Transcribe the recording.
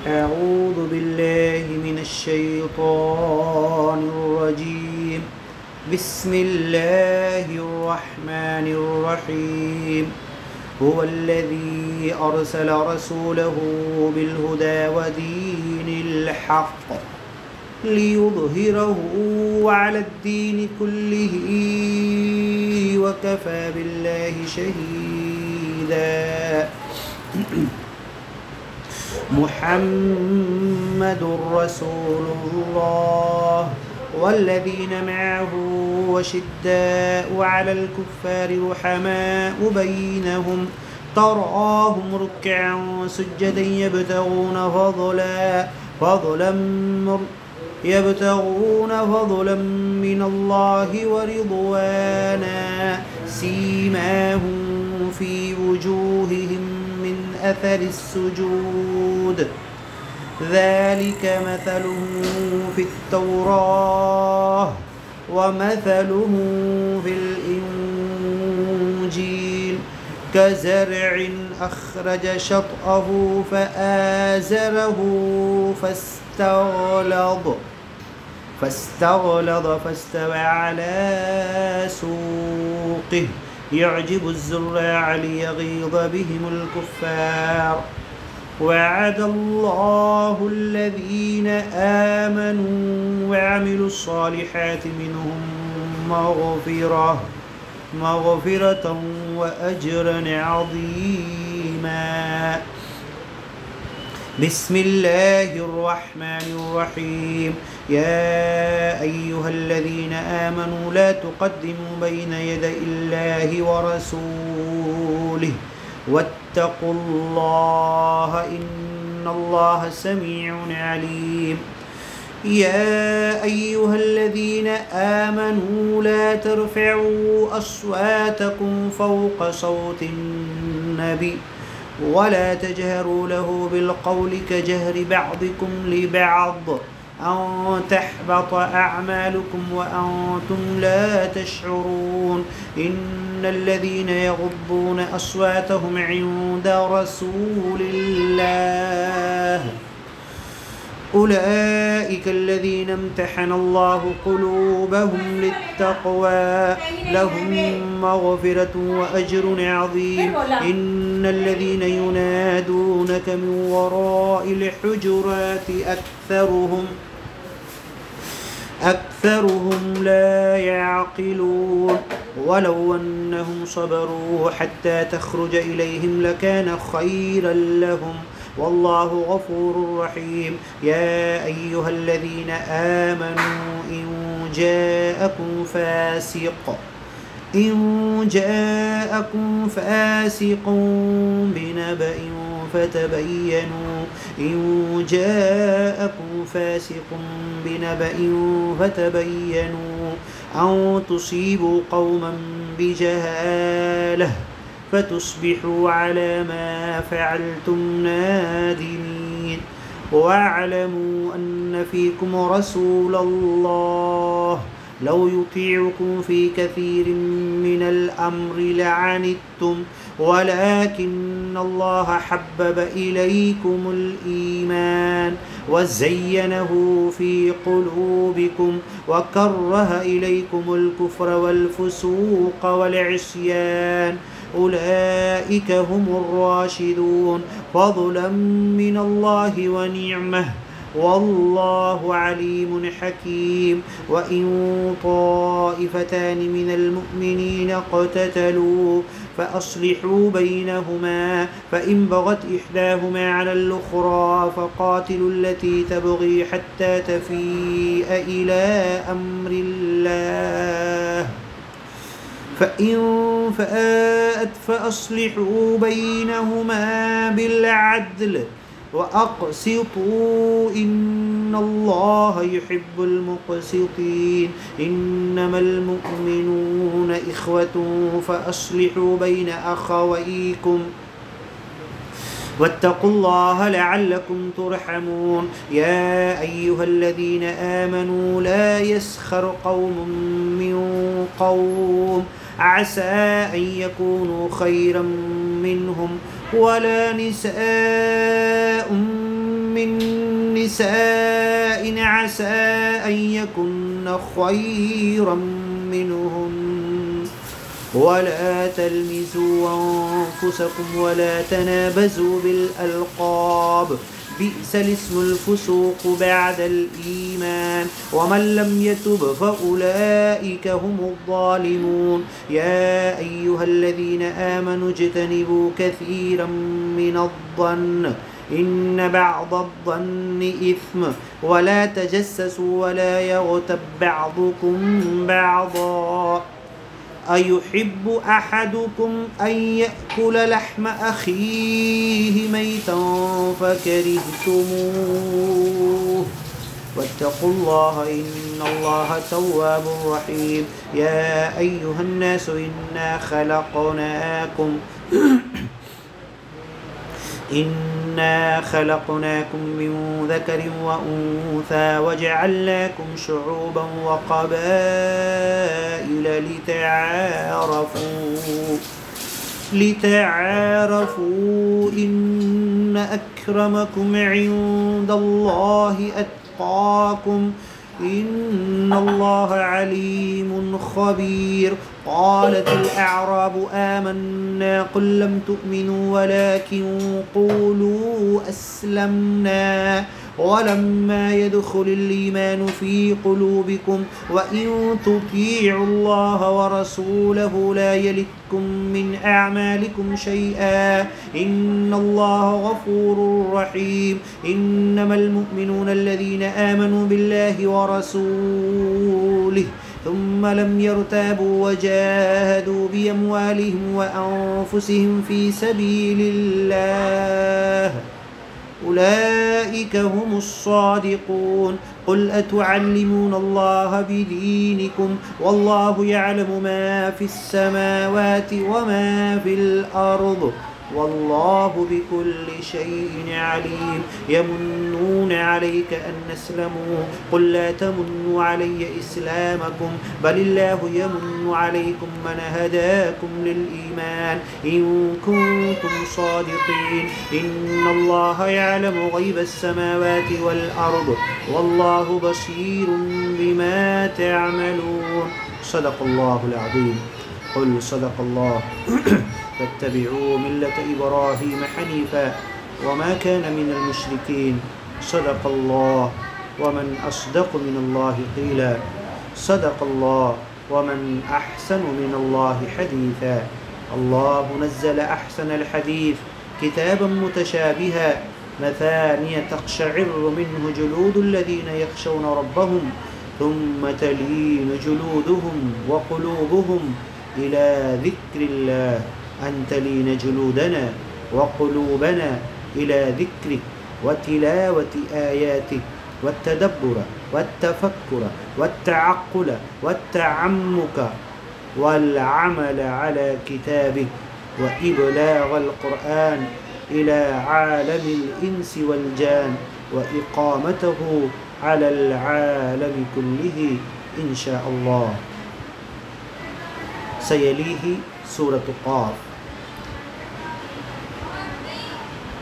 أعوذ بالله من الشيطان الرجيم. بسم الله الرحمن الرحيم. هو الذي أرسل رسوله بالهدى ودين الحق ليظهره على الدين كله وكفى بالله شهيدا. محمد رسول الله والذين معه وشداء على الكفار رحماء بينهم تراهم ركعا سجدا يبتغون فضلا من الله ورضوانا سيماهم في وجوههم من أثر السجود ذلك مثلهم في التوراة ومثلهم في الإنجيل كزرع أخرج شطأه فآزره فاستغلظ فاستوى على سوقه يعجب الزراع ليغيظ بهم الكفار. وعد الله الذين آمنوا وعملوا الصالحات منهم مغفرة وأجرا عظيما. بسم الله الرحمن الرحيم. يا أيها الذين آمنوا لا تقدموا بين يدي الله ورسوله واتقوا الله إن الله سميع عليم. يا أيها الذين آمنوا لا ترفعوا أصواتكم فوق صوت النبي ولا تجهروا له بالقول كجهر بعضكم لبعض أن تحبط أعمالكم وأنتم لا تشعرون. إن الذين يغضون أصواتهم عند رسول الله أولئك الذين امتحن الله قلوبهم للتقوى لهم مغفرة وأجر عظيم. إن الذين ينادونك من وراء الحجرات أكثرهم لا يعقلون. ولو أنهم صبروا حتى تخرج إليهم لكان خيرا لهم والله غفور رحيم. يا أيها الذين آمنوا إن جاءكم فاسق بنبأ فتبينوا أن تصيبوا قوما بجهالة فتصبحوا على ما فعلتم نادمين. واعلموا أن فيكم رسول الله لو يطيعكم في كثير من الأمر لعنتم ولكن الله حبب إليكم الإيمان وزينه في قلوبكم وكره إليكم الكفر والفسوق والعصيان أولئك هم الراشدون فضلا من الله ونعمة والله عليم حكيم. وإن طائفتان من المؤمنين اقتتلوا فأصلحوا بينهما فإن بغت إحداهما على الأخرى فقاتلوا التي تبغي حتى تفيء إلى أمر الله فإن فاءت فأصلحوا بينهما بالعدل وأقسطوا إن الله يحب المقسطين. إنما المؤمنون إخوة فأصلحوا بين أخويكم واتقوا الله لعلكم ترحمون. يا أيها الذين آمنوا لا يسخر قوم من قوم عسى أن يكونوا خيرا منهم ولا نساء من نساء عسى أن يكن خيرا منهن ولا تلمزوا أنفسكم ولا تنابزوا بالألقاب بئس الاسم الفسوق بعد الإيمان ومن لم يتب فأولئك هم الظالمون يا أيها الذين آمنوا اجتنبوا كثيرا من الظن إن بعض الظن إثم ولا تجسسوا ولا يغتب بعضكم بعضا أيحب أحدكم أن يأكل لحم أخيه ميتا فكرهتموه واتقوا الله إن الله تواب رحيم يا أيها الناس إنا خلقناكم من ذكر وأنثى وجعلناكم شعوبا وقبائل لتعارفوا إن أكرمكم عند الله أتقاكم إن الله عليم خبير قالت الأعراب آمنا قل لم تؤمنوا ولكن قولوا أسلمنا ولما يدخل الإيمان في قلوبكم وإن تطيعوا الله ورسوله لا يلتكم من أعمالكم شيئا إن الله غفور رحيم إنما المؤمنون الذين آمنوا بالله ورسوله ثم لم يرتابوا وجاهدوا بأموالهم وأنفسهم في سبيل الله أولئك هم الصادقون قل أتعلمون الله بدينكم والله يعلم ما في السماوات وما في الأرض والله بكل شيء عليم يمنون عليك أن أسلموا قل لا تمنوا علي إسلامكم بل الله يمن عليكم من هداكم للإيمان إن كنتم صادقين إن الله يعلم غيب السماوات والأرض والله بصير بما تعملون صدق الله العظيم قل صدق الله فاتبعوا ملة إبراهيم حنيفا وما كان من المشركين صدق الله ومن أصدق من الله قيلا صدق الله ومن أحسن من الله حديثا الله نزل أحسن الحديث كتابا متشابها مثانية تقشعر منه جلود الذين يخشون ربهم ثم تلين جلودهم وقلوبهم إلى ذكر الله أن تلين جلودنا وقلوبنا إلى ذكرك وتلاوة آياتك والتدبر والتفكر والتعقل والتعمق والعمل على كتابك وإبلاغ القرآن إلى عالم الإنس والجان وإقامته على العالم كله إن شاء الله سيليه سورة قاف